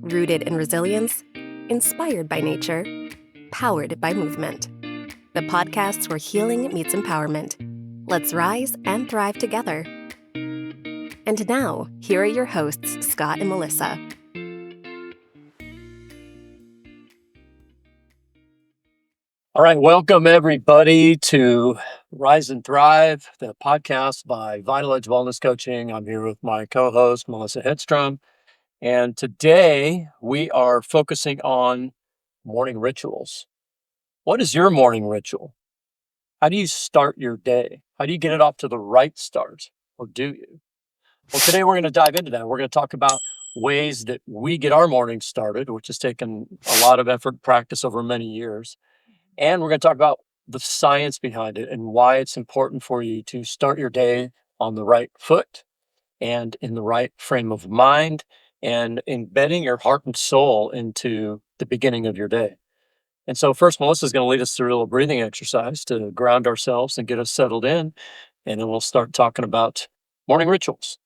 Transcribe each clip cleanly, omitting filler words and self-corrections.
Rooted in resilience, inspired by nature, powered by movement. The podcasts where healing meets empowerment. Let's rise and thrive together. And now, here are your hosts, Scott and Melissa. All right, welcome everybody to Rise and Thrive, the podcast by Vital Edge Wellness Coaching. I'm here with my co-host, Melissa Hedstrom. And today we are focusing on morning rituals. What is your morning ritual? How do you start your day? How do you get it off to the right start? Or do you? Well, today we're going to dive into that. We're going to talk about ways that we get our morning started, which has taken a lot of effort, practice over many years. And we're going to talk about the science behind it and why it's important for you to start your day on the right foot and in the right frame of mind and embedding your heart and soul into the beginning of your day. And so first, Melissa's going to lead us through a little breathing exercise to ground ourselves and get us settled in. And then we'll start talking about morning rituals.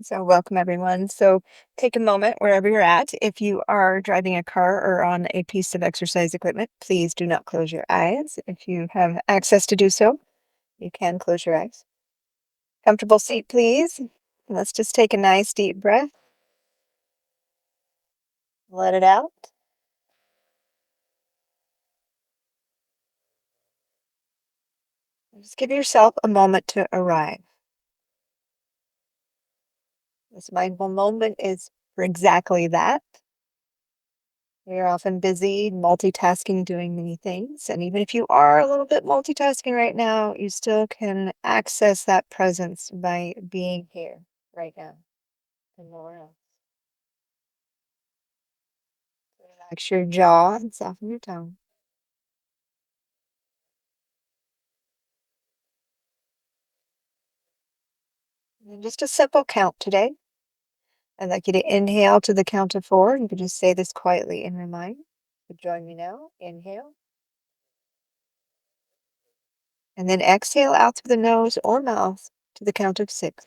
So welcome everyone. So take a moment wherever you're at. If you are driving a car or on a piece of exercise equipment, please do not close your eyes. If you have access to do so, you can close your eyes. Comfortable seat, please. Let's just take a nice deep breath. Let it out. Just give yourself a moment to arrive. This mindful moment is for exactly that. You're often busy, multitasking, doing many things. And even if you are a little bit multitasking right now, you still can access that presence by being here right now and nowhere else. Relax your jaw and soften your tongue. And just a simple count today. I'd like you to inhale to the count of 4. You can just say this quietly in your mind. So join me now. Inhale. And then exhale out through the nose or mouth to the count of 6.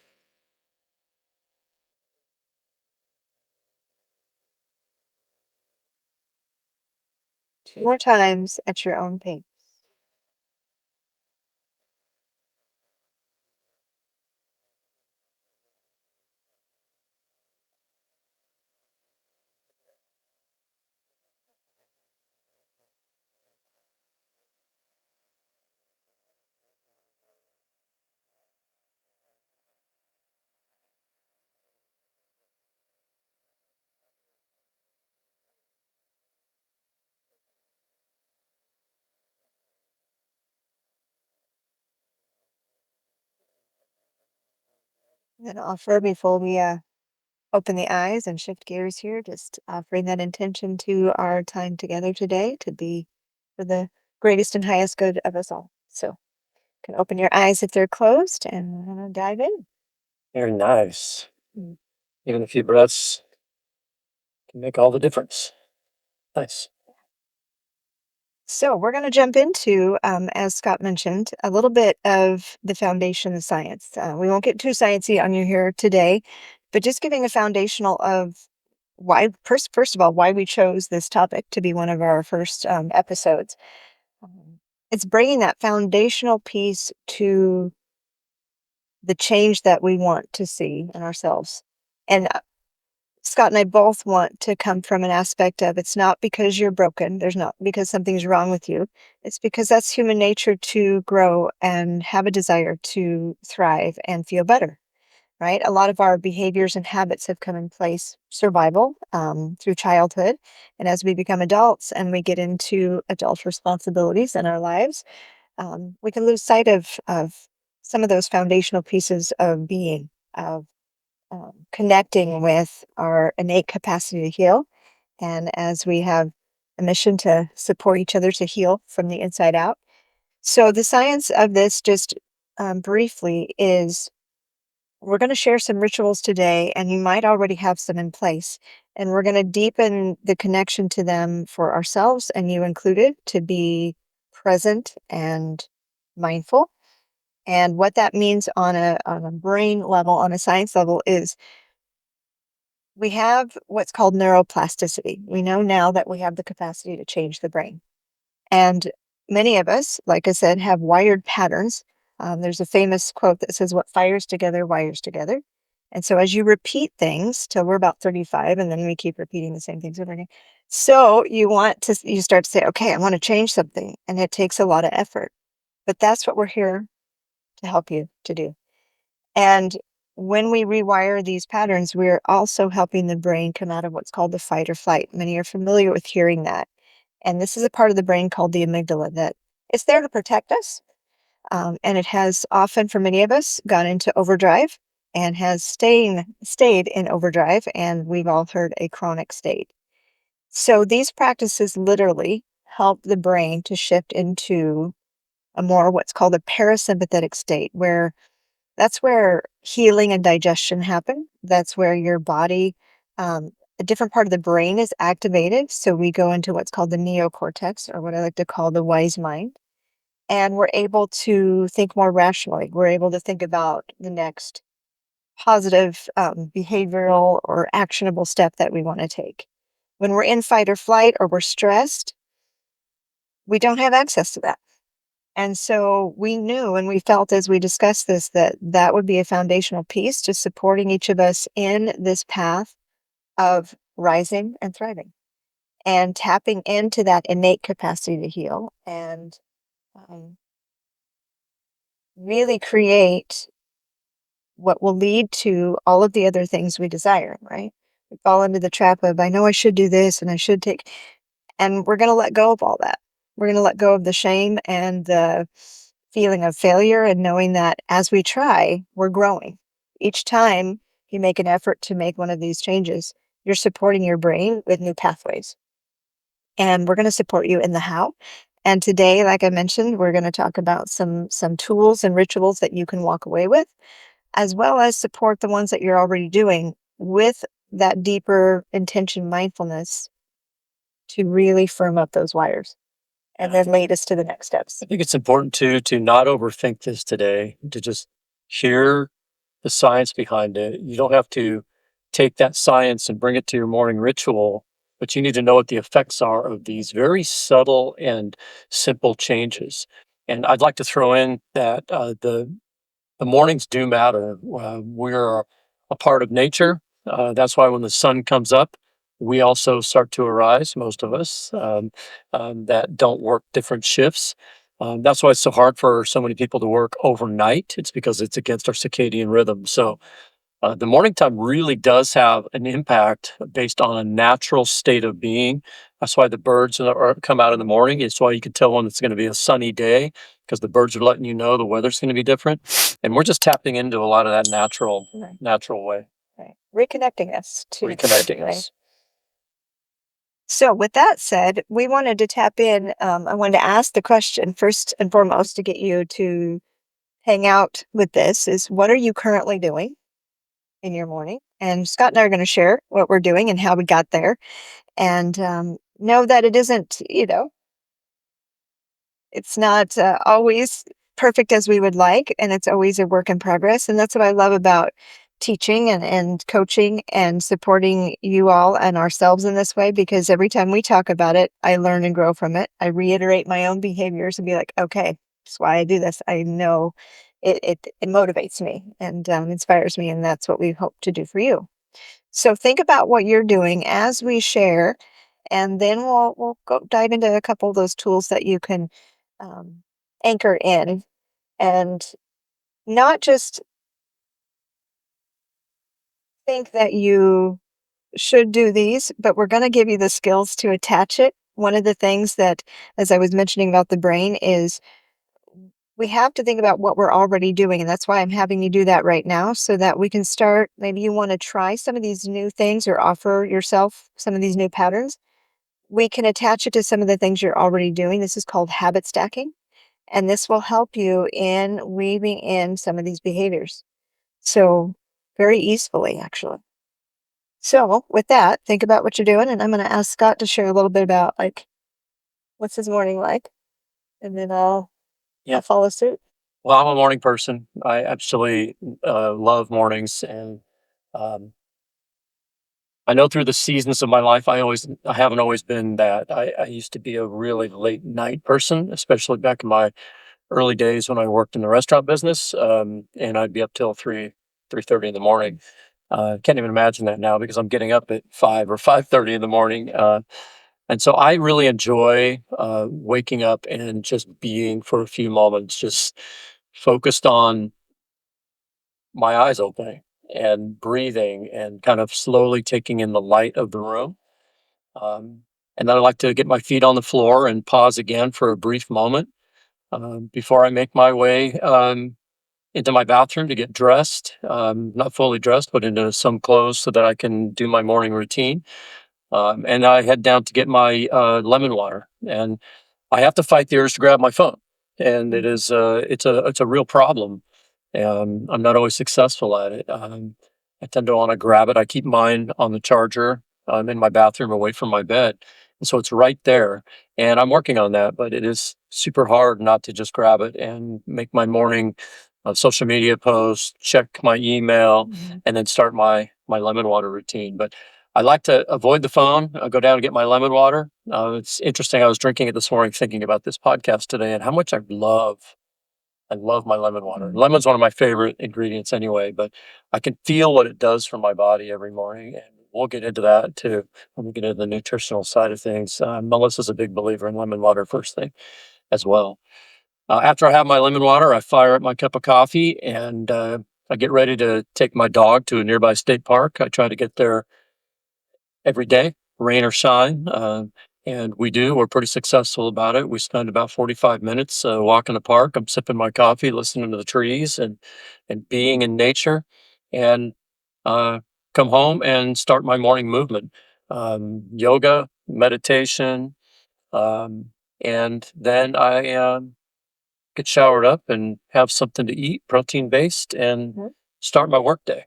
2 more times at your own pace. And offer before we open the eyes and shift gears here, just offering that intention to our time together today to be for the greatest and highest good of us all. So you can open your eyes if they're closed and we're going to dive in. Very nice. Mm. Even a few breaths can make all the difference. Nice. So we're going to jump into, as Scott mentioned, a little bit of the foundation of science. We won't get too sciencey on you here today, but just giving a foundational of why, first of all, why we chose this topic to be one of our first episodes. It's bringing that foundational piece to the change that we want to see in ourselves. And Scott and I both want to come from an aspect of it's not because you're broken, there's not because something's wrong with you. It's because that's human nature to grow and have a desire to thrive and feel better, right? A lot of our behaviors and habits have come in place survival through childhood. And as we become adults and we get into adult responsibilities in our lives, we can lose sight of some of those foundational pieces of being, of connecting with our innate capacity to heal. And as we have a mission to support each other to heal from the inside out. So the science of this, just briefly, is we're going to share some rituals today, and you might already have some in place. And we're going to deepen the connection to them for ourselves, and you included, to be present and mindful. And what that means on a brain level, on a science level, is we have what's called neuroplasticity. We know now that we have the capacity to change the brain. And many of us, like I said, have wired patterns. There's a famous quote that says, "What fires together, wires together." And so as you repeat things till we're about 35, and then we keep repeating the same things over again. So you start to say, okay, I want to change something. And it takes a lot of effort. But that's what we're here to help you to do. And when we rewire these patterns, we're also helping the brain come out of what's called the fight or flight. Many are familiar with hearing that. And this is a part of the brain called the amygdala that it's there to protect us. And it has often, for many of us, gone into overdrive and has stayed in overdrive. And we've all heard a chronic state. So these practices literally help the brain to shift into a more what's called a parasympathetic state, where that's where healing and digestion happen. That's where your body, a different part of the brain is activated. So we go into what's called the neocortex, or what I like to call the wise mind. And we're able to think more rationally. We're able to think about the next positive behavioral or actionable step that we want to take. When we're in fight or flight or we're stressed, we don't have access to that. And so we knew and we felt as we discussed this that that would be a foundational piece to supporting each of us in this path of rising and thriving and tapping into that innate capacity to heal and um, really create what will lead to all of the other things we desire, right? We fall into the trap of, I know I should do this and I should take, and we're going to let go of all that. We're going to let go of the shame and the feeling of failure and knowing that as we try, we're growing. Each time you make an effort to make one of these changes, you're supporting your brain with new pathways. And we're going to support you in the how. And today, like I mentioned, we're going to talk about some tools and rituals that you can walk away with, as well as support the ones that you're already doing with that deeper intention mindfulness to really firm up those wires and then lead us to the next steps. I think it's important too to not overthink this today, to just hear the science behind it. You don't have to take that science and bring it to your morning ritual, but you need to know what the effects are of these very subtle and simple changes. And I'd like to throw in that the mornings do matter. We're a part of nature. That's why when the sun comes up, we also start to arise, most of us that don't work different shifts. That's why it's so hard for so many people to work overnight. It's because it's against our circadian rhythm. So the morning time really does have an impact based on a natural state of being. That's why the birds come out in the morning. It's why you can tell when it's going to be a sunny day because the birds are letting you know the weather's going to be different. And we're just tapping into a lot of that natural way, Right. Reconnecting us to reconnecting right. us. So, with that said, we wanted to tap in. I wanted to ask the question first and foremost to get you to hang out with this is what are you currently doing in your morning? And Scott and I are going to share what we're doing and how we got there. And know that it isn't, it's not always perfect as we would like, and it's always a work in progress. And that's what I love about teaching and coaching and supporting you all and ourselves in this way, because every time we talk about it, I learn and grow from it. I reiterate my own behaviors and be like, okay, that's why I do this. I know it motivates me and inspires me, and that's what we hope to do for you. So think about what you're doing as we share, and then we'll go dive into a couple of those tools that you can um, anchor in and not just think that you should do these, but we're going to give you the skills to attach it. One of the things that, as I was mentioning about the brain, is we have to think about what we're already doing. And that's why I'm having you do that right now so that we can start. Maybe you want to try some of these new things or offer yourself some of these new patterns. We can attach it to some of the things you're already doing. This is called habit stacking. And this will help you in weaving in some of these behaviors. So, very easily, actually. So, with that, think about what you're doing. And I'm going to ask Scott to share a little bit about like what's his morning like. And then I'll Yeah. follow suit. Well, I'm a morning person. I absolutely love mornings. And um, I know through the seasons of my life, I haven't always been that. I used to be a really late night person, especially back in my early days when I worked in the restaurant business, and I'd be up till 3:30 in the morning. Can't even imagine that now because I'm getting up at 5 or 5:30 in the morning. And so I really enjoy waking up and just being for a few moments, just focused on my eyes opening and breathing and kind of slowly taking in the light of the room. Um, and then I like to get my feet on the floor and pause again for a brief moment before I make my way into my bathroom to get dressed, not fully dressed, but into some clothes so that I can do my morning routine. And I head down to get my lemon water, and I have to fight the urge to grab my phone, and it's a real problem. I'm not always successful at it. I tend to want to grab it. I keep mine on the charger in my bathroom, away from my bed, and so it's right there. And I'm working on that, but it is super hard not to just grab it and make my morning social media post, check my email, Mhm. and then start my lemon water routine. But I like to avoid the phone. I'll go down and get my lemon water. It's interesting. I was drinking it this morning, thinking about this podcast today, and how much I love my lemon water. Mhm. Lemon's one of my favorite ingredients anyway, but I can feel what it does for my body every morning. And we'll get into that too when we get into the nutritional side of things. Melissa's a big believer in lemon water first thing as well. After I have my lemon water, I fire up my cup of coffee and I get ready to take my dog to a nearby state park. I try to get there every day, rain or shine. And we do. We're pretty successful about it. We spend about 45 minutes walking the park. I'm sipping my coffee, listening to the trees, and being in nature, and uh, come home and start my morning movement, yoga, meditation, and then I get showered up and have something to eat, protein based, and Mhm. start my workday.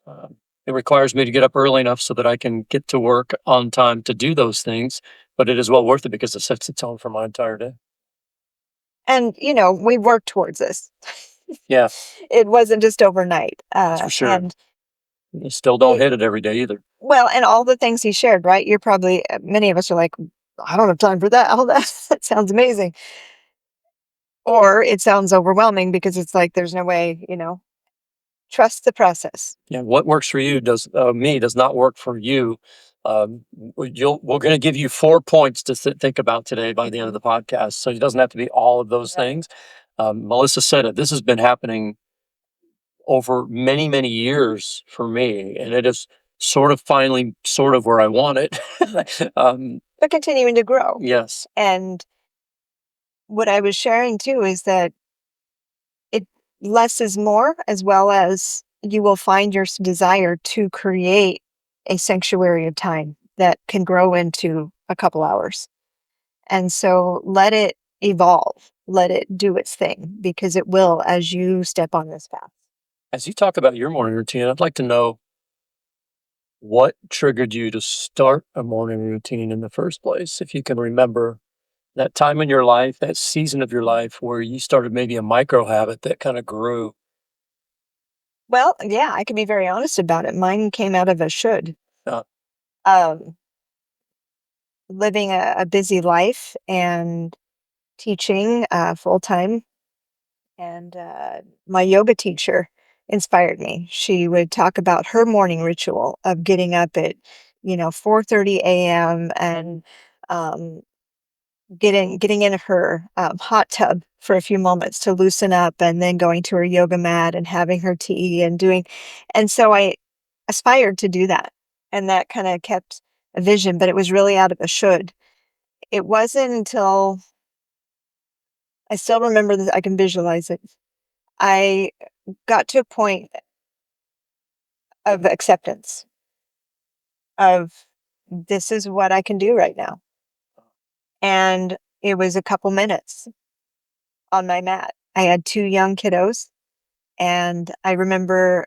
Um, it requires me to get up early enough so that I can get to work on time to do those things, but it is well worth it because it sets the tone for my entire day. And, we worked towards this. Yeah, It wasn't just overnight. that's for sure. And You still don't it, hit it every day either. well, and all the things he shared, right? You're probably, many of us are like, I don't have time for that. All that, that sounds amazing. Or it sounds overwhelming because it's like, there's no way, trust the process. Yeah, what works for you does not work for you. We're going to give you 4 points to think about today by the end of Mhm. the podcast, so it doesn't have to be all of those Right. things. Melissa said it. This has been happening over many, many years for me, and it is sort of finally sort of where I want it. um, But continuing to grow. yes, And what I was sharing too is that it less is more, as well as you will find your desire to create a sanctuary of time that can grow into a couple hours. And so let it evolve, let it do its thing because it will as you step on this path. as you talk about your morning routine, I'd like to know what triggered you to start a morning routine in the first place. If you can remember that time in your life, that season of your life where you started maybe a micro habit that kind of grew. Well, yeah, I can be very honest about it. Mine came out of a should. Uh, Um, Living a busy life and teaching full time. And my yoga teacher inspired me. She would talk about her morning ritual of getting up at, 4:30 a.m. and um, getting in her hot tub for a few moments to loosen up, and then going to her yoga mat and having her tea and doing. And so I aspired to do that, and that kind of kept a vision, but it was really out of a should. It wasn't until I still remember that I can visualize it. I got to a point of acceptance of this is what I can do right now. And it was a couple minutes on my mat. I had two young kiddos, and I remember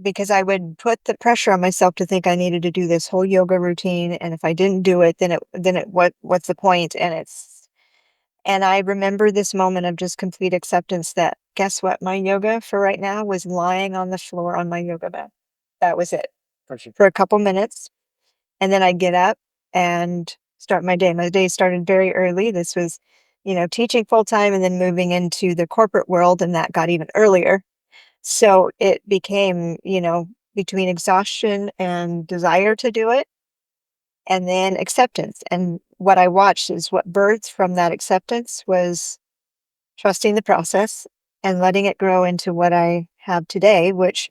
because I would put the pressure on myself to think I needed to do this whole yoga routine, and if I didn't do it, then what's the point? And I remember this moment of just complete acceptance that guess what? My yoga for right now was lying on the floor on my yoga mat. That was it. for a couple minutes. And then I get up and start my day. My day started very early. This was, teaching full time and then moving into the corporate world, and that got even earlier. So it became, between exhaustion and desire to do it, and then acceptance. And what I watched is what birthed from that acceptance was trusting the process and letting it grow into what I have today, which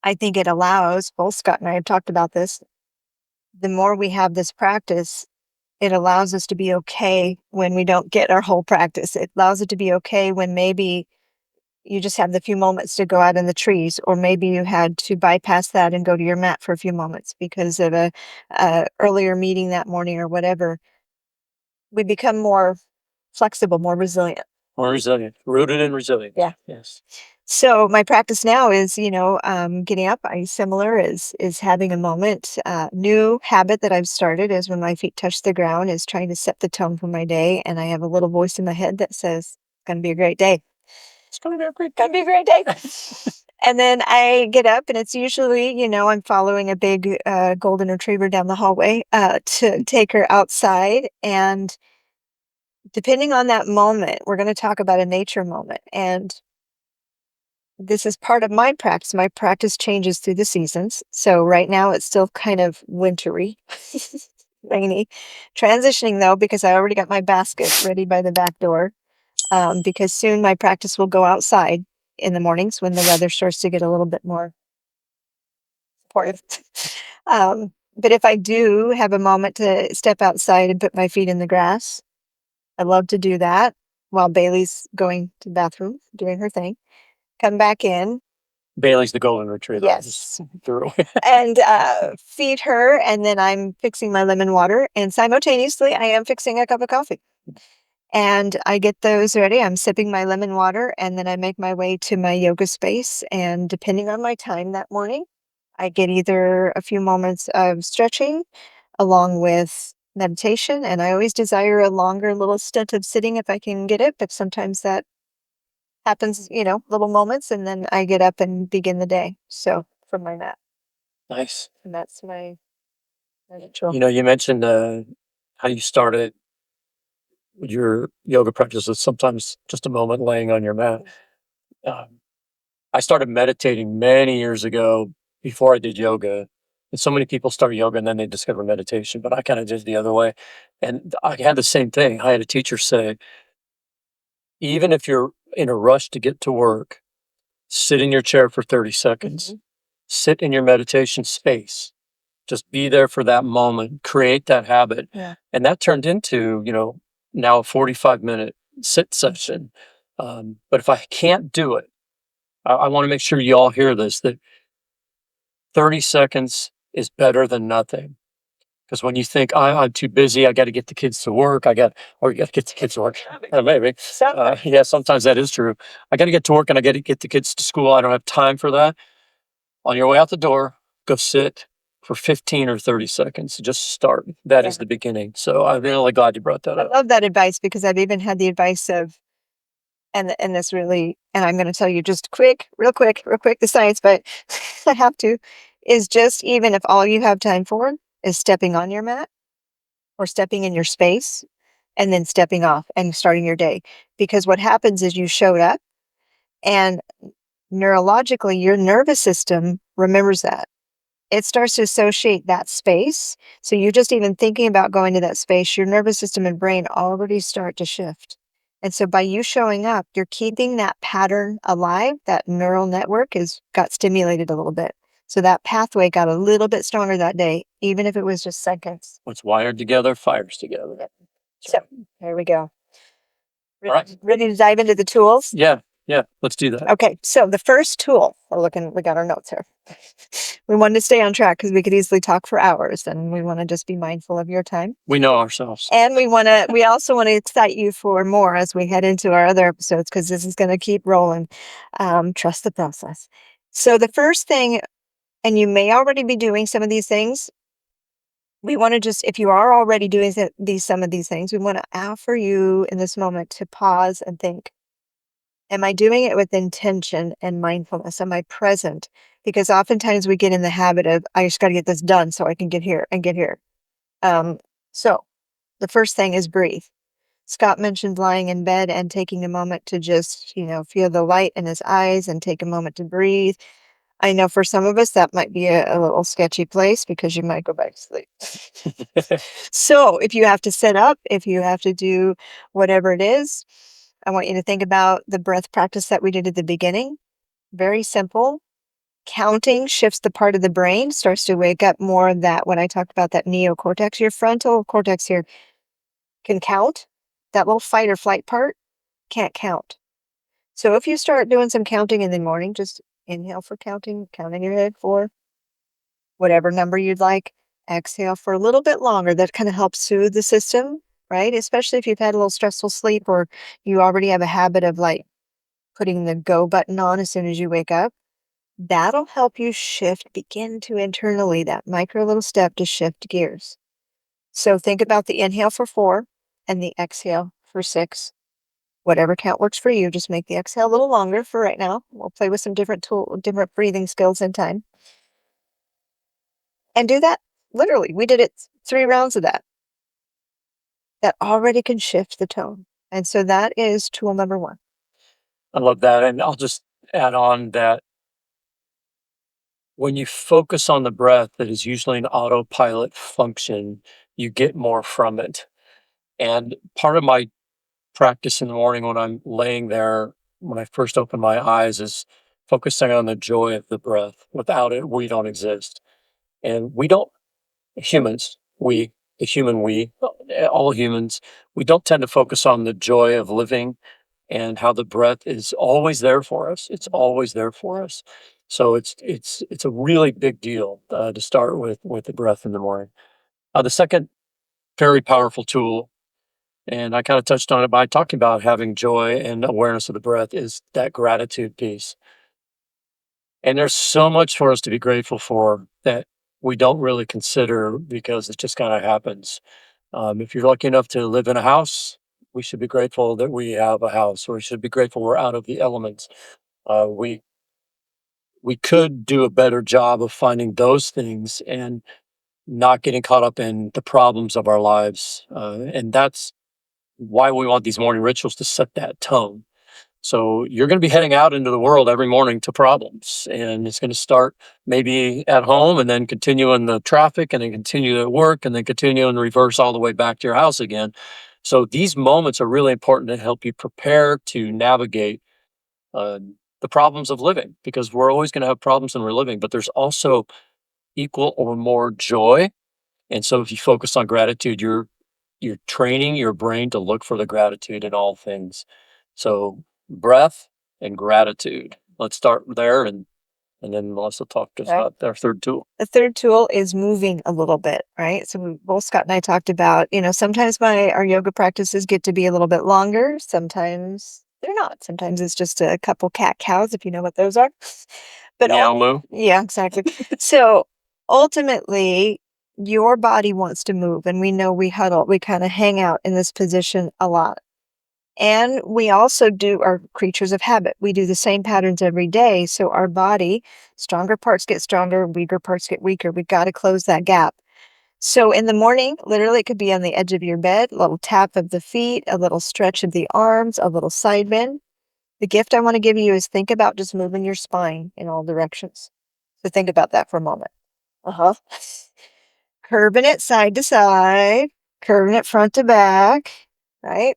I think it allows, both Scott and I have talked about this, the more we have this practice, it allows us to be okay when we don't get our whole practice. It allows it to be okay when maybe you just have the few moments to go out in the trees, or maybe you had to bypass that and go to your mat for a few moments because of a earlier meeting that morning or whatever. We become more flexible, more resilient. More resilient, rooted in resilience. Yeah. Yes. So my practice now is, getting up. Similar is having a moment. New habit that I've started is when my feet touch the ground is trying to set the tone for my day, and I have a little voice in my head that says, "It's going to be a great day. It's going to be a great Going to be a great day." And then I get up, and it's usually, I'm following a big golden retriever down the hallway to take her outside. And depending on that moment, we're going to talk about a nature moment. And this is part of my practice. My practice changes through the seasons. So right now it's still kind of wintry, rainy. Transitioning though, because I already got my basket ready by the back door. Because soon my practice will go outside in the mornings when the weather starts to get a little bit more supportive. But if I do have a moment to step outside and put my feet in the grass, I love to do that while Bailey's going to the bathroom, doing her thing. Come back in. Bailey's the golden retriever. Yes. And feed her, and then I'm fixing my lemon water, and simultaneously I am fixing a cup of coffee. And I get those ready. I'm sipping my lemon water, and then I make my way to my yoga space. And depending on my time that morning, I get either a few moments of stretching along with meditation. And I always desire a longer little stint of sitting if I can get it, but sometimes that happens, little moments, and then I get up and begin the day. So from my mat. Nice. And that's my ritual. You mentioned how you started your yoga practice with sometimes just a moment laying on your mat. I started meditating many years ago before I did yoga. And so many people start yoga and then they discover meditation, but I kind of did the other way. And I had the same thing. I had a teacher say, even if you're in a rush to get to work, sit in your chair for 30 seconds, sit in your meditation space, just be there for that moment, create that habit. Yeah. And that turned into, now a 45-minute sit session. But if I can't do it, I want to make sure you all hear this, that 30 seconds is better than nothing. Because when you think, I'm too busy, I got to get the kids to work, you got to get the kids to work. Maybe. Yeah, sometimes that is true. I got to get to work and I got to get the kids to school. I don't have time for that. On your way out the door, go sit for 15 or 30 seconds. Just start. That is the beginning. So I'm really glad you brought that up. I love that advice, because I've even had the advice of, and this really, and I'm going to tell you just real quick, the science, but I have to, is just even if all you have time for is stepping on your mat or stepping in your space and then stepping off and starting your day. Because what happens is you showed up, and neurologically, your nervous system remembers that. It starts to associate that space. So you're just even thinking about going to that space, your nervous system and brain already start to shift. And so by you showing up, you're keeping that pattern alive. That neural network got stimulated a little bit. So that pathway got a little bit stronger that day, even if it was just seconds. What's wired together, fires together. Yep. So there we go. All right. Ready to dive into the tools? Yeah, let's do that. Okay, so the first tool, we got our notes here. We wanted to stay on track because we could easily talk for hours, and we want to just be mindful of your time. We know ourselves. And we also want to excite you for more as we head into our other episodes, because this is going to keep rolling. Trust the process. So the first thing, and you may already be doing some of these things, we want to just, if you are already doing some of these things, we want to offer you in this moment to pause and think. Am I doing it with intention and mindfulness? Am I present? Because oftentimes we get in the habit of, I just got to get this done so I can get here and get here. So the first thing is breathe. Scott mentioned lying in bed and taking a moment to just, feel the light in his eyes and take a moment to breathe. I know for some of us that might be a little sketchy place because you might go back to sleep. So if you have to sit up, if you have to do whatever it is, I want you to think about the breath practice that we did at the beginning. Very simple. Counting shifts the part of the brain, starts to wake up more of that, when I talked about that neocortex, your frontal cortex here can count. That little fight or flight part can't count. So if you start doing some counting in the morning, just inhale for counting, count in your head for whatever number you'd like. Exhale for a little bit longer. That kind of helps soothe the system, right? Especially if you've had a little stressful sleep or you already have a habit of like putting the go button on as soon as you wake up. That'll help you begin to internally, that micro little step to shift gears. So think about the inhale for 4 and the exhale for 6. Whatever count works for you, just make the exhale a little longer for right now. We'll play with some different breathing skills in time. And do that literally. We did it 3 rounds of that. That already can shift the tone. And so that is tool number 1. I love that. And I'll just add on that when you focus on the breath, that is usually an autopilot function, you get more from it. And part of my practice in the morning when I'm laying there, when I first open my eyes, is focusing on the joy of the breath. Without it, we don't exist. And we don't, humans, we, the human we, all humans, we don't tend to focus on the joy of living and how the breath is always there for us. It's always there for us. So it's a really big deal to start with the breath in the morning. The second very powerful tool, and I kind of touched on it by talking about having joy and awareness of the breath, is that gratitude piece. And there's so much for us to be grateful for that we don't really consider because it just kind of happens. If you're lucky enough to live in a house, we should be grateful that we have a house, or we should be grateful we're out of the elements. We could do a better job of finding those things and not getting caught up in the problems of our lives. And that's why we want these morning rituals, to set that tone. So you're going to be heading out into the world every morning to problems, and it's going to start maybe at home and then continue in the traffic and then continue at work and then continue in reverse all the way back to your house again. So these moments are really important to help you prepare to navigate uh, the problems of living, because we're always going to have problems when we're living, but there's also equal or more joy. And so if you focus on gratitude, you're training your brain to look for the gratitude in all things. So breath and gratitude. Let's start there, and then Melissa talked to us Okay. about our third tool. The third tool is moving a little bit, right? So both Scott and I talked about, sometimes our yoga practices get to be a little bit longer. Sometimes they're not. Sometimes it's just a couple cat cows, if you know what those are. But Meow moo. yeah, exactly. So ultimately, your body wants to move, and we know we huddle, we kind of hang out in this position a lot. And we also are creatures of habit. We do the same patterns every day. So our body, stronger parts get stronger, weaker parts get weaker. We've got to close that gap. So in the morning, literally, it could be on the edge of your bed, a little tap of the feet, a little stretch of the arms, a little side bend. The gift I want to give you is think about just moving your spine in all directions. So think about that for a moment. Uh-huh. Curving it side to side, curving it front to back, right?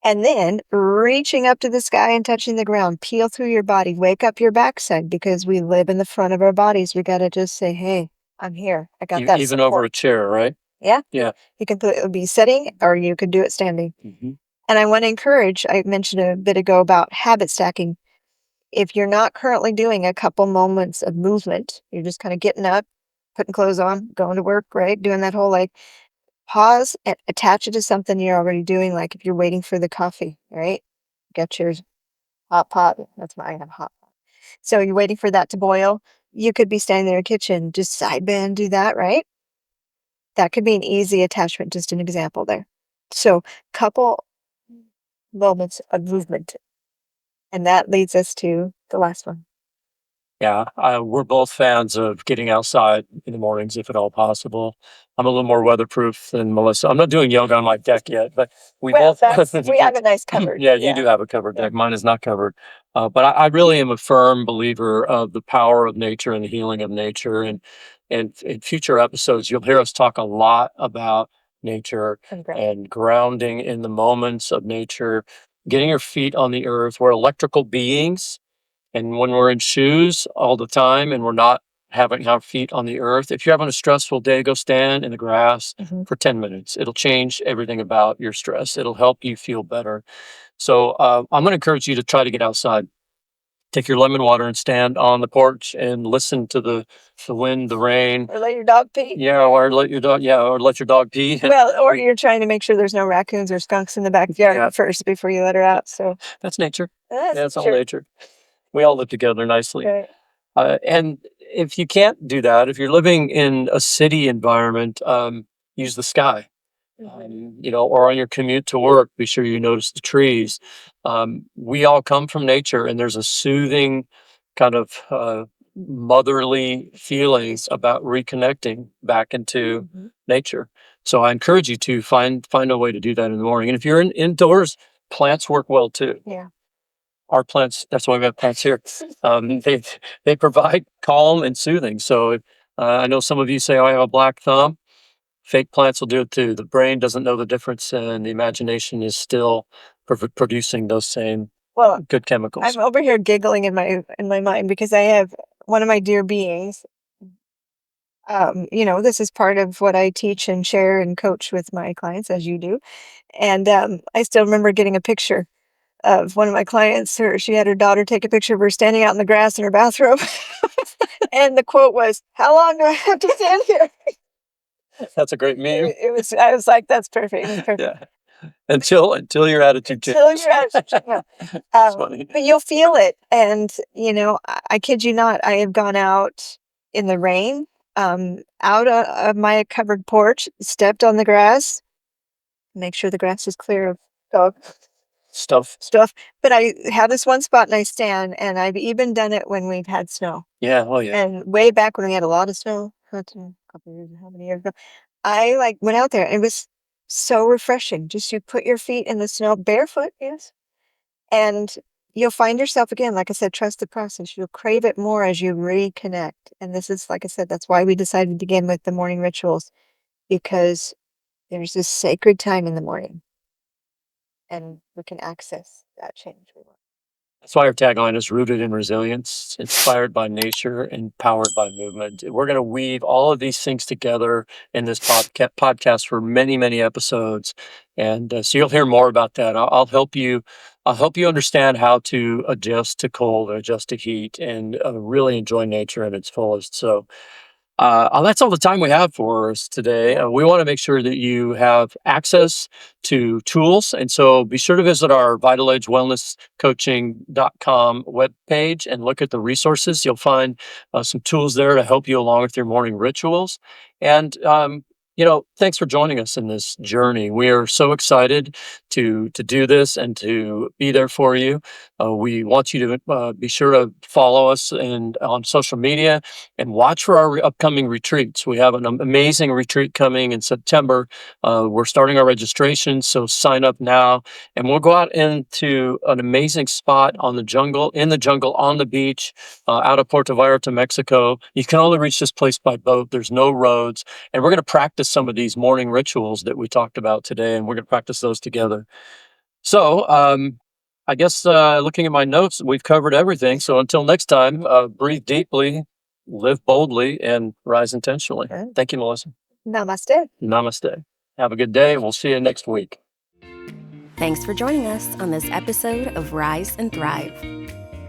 And then reaching up to the sky and touching the ground. Peel through your body. Wake up your backside, because we live in the front of our bodies. We got to just say, hey, I'm here. I got that Even over support. a chair, right? Yeah. Yeah. You can be sitting, or you could do it standing. Mm-hmm. And I want to encourage, I mentioned a bit ago about habit stacking. If you're not currently doing a couple moments of movement, you're just kind of getting up, putting clothes on, going to work, right? Doing that whole pause and attach it to something you're already doing. Like if you're waiting for the coffee, right? Get your hot pot. That's why I have hot pot. So you're waiting for that to boil. You could be standing there in the kitchen, just side bend, do that, right? That could be an easy attachment, just an example there. So couple moments of movement. And that leads us to the last one. Yeah, we're both fans of getting outside in the mornings if at all possible. I'm a little more weatherproof than Melissa. I'm not doing yoga on my deck yet, but we Well, both. we have a nice covered. Yeah, you do have a covered deck. Mine is not covered. But I really am a firm believer of the power of nature and the healing of nature. And in future episodes, you'll hear us talk a lot about nature and grounding in the moments of nature, getting your feet on the earth. We're electrical beings. And when we're in shoes all the time and we're not having our feet on the earth, if you're having a stressful day, go stand in the grass for 10 minutes. It'll change everything about your stress. It'll help you feel better. So I'm going to encourage you to try to get outside. Take your lemon water and stand on the porch and listen to the wind, the rain. Or let your dog pee. Yeah, or let your dog pee. Well, or you're trying to make sure there's no raccoons or skunks in the backyard first before you let her out. So that's nature. That's all nature. We all live together nicely. Right. And if you can't do that, if you're living in a city environment, use the sky. Or on your commute to work, be sure you notice the trees. We all come from nature, and there's a soothing kind of motherly feelings about reconnecting back into nature. So I encourage you to find a way to do that in the morning. And if you're indoors, plants work well too. Yeah. Our plants, that's why we have plants here. They provide calm and soothing. So I know some of you say, "Oh, I have a black thumb." Fake plants will do it too. The brain doesn't know the difference, and the imagination is still producing those same good chemicals. I'm over here giggling in my mind because I have one of my dear beings. This is part of what I teach and share and coach with my clients, as you do. And I still remember getting a picture of one of my clients. She had her daughter take a picture of her standing out in the grass in her bathrobe. And the quote was, "How long do I have to stand here?" That's a great meme. I was like, that's perfect. It's perfect. Yeah. Until your attitude changes. But you'll feel it. And, I kid you not, I have gone out in the rain, out of my covered porch, stepped on the grass, make sure the grass is clear of dog stuff. But I have this one spot and I stand, and I've even done it when we've had snow. Yeah. Oh, yeah. And way back when we had a lot of snow, a couple years, how many years ago, I went out there. And it was so refreshing. Just you put your feet in the snow barefoot, yes. And you'll find yourself again, like I said, trust the process. You'll crave it more as you reconnect. And this is, like I said, that's why we decided to begin with the morning rituals, because there's this sacred time in the morning and we can access that change we want. That's why our tagline is rooted in resilience, inspired by nature, and powered by movement. We're going to weave all of these things together in this podcast for many, many episodes. And so you'll hear more about that. I'll help you. I'll help you understand how to adjust to cold and adjust to heat and really enjoy nature at its fullest. So that's all the time we have for us today. We want to make sure that you have access to tools. And so be sure to visit our vitaledgewellnesscoaching.com webpage and look at the resources. You'll find some tools there to help you along with your morning rituals. And, thanks for joining us in this journey. We are so excited to do this and to be there for you. We want you to be sure to follow us on social media and watch for our upcoming retreats. We have an amazing retreat coming in September. We're starting our registration, so sign up now. And we'll go out into an amazing spot in the jungle, on the beach, out of Puerto Vallarta, Mexico. You can only reach this place by boat. There's no roads. And we're going to practice some of these morning rituals that we talked about today, and we're going to practice those together. So, I guess looking at my notes, we've covered everything. So until next time, breathe deeply, live boldly, and rise intentionally. Okay. Thank you, Melissa. Namaste. Namaste. Have a good day. We'll see you next week. Thanks for joining us on this episode of Rise and Thrive.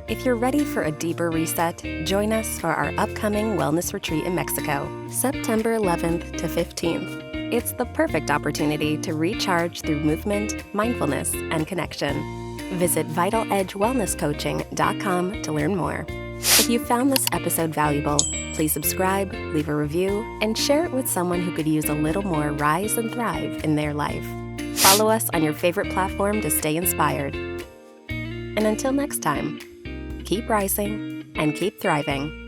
If you're ready for a deeper reset, join us for our upcoming wellness retreat in Mexico, September 11th to 15th. It's the perfect opportunity to recharge through movement, mindfulness, and connection. Visit vitaledgewellnesscoaching.com to learn more. If you found this episode valuable, please subscribe, leave a review, and share it with someone who could use a little more rise and thrive in their life. Follow us on your favorite platform to stay inspired. And until next time, keep rising and keep thriving.